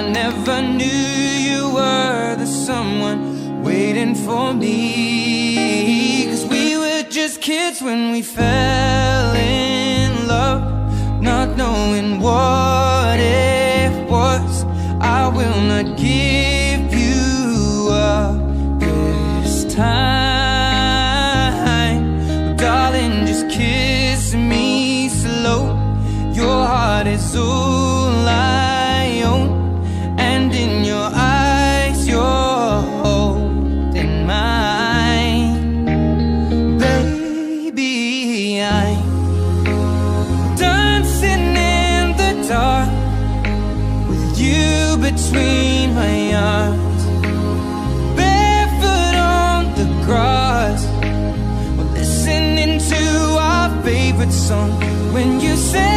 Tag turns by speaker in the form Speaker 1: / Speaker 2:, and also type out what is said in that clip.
Speaker 1: I never knew you were the someone waiting for me. 'Cause we were just kids when we fell in love, not knowing what it was. I will not give you up this time. Darling, just kiss me slow. Your heart is all I own, and in your eyes you're holding mine. Baby, I'm dancing in the dark with you between my arms, barefoot on the grass, we're listening to our favorite song. When you say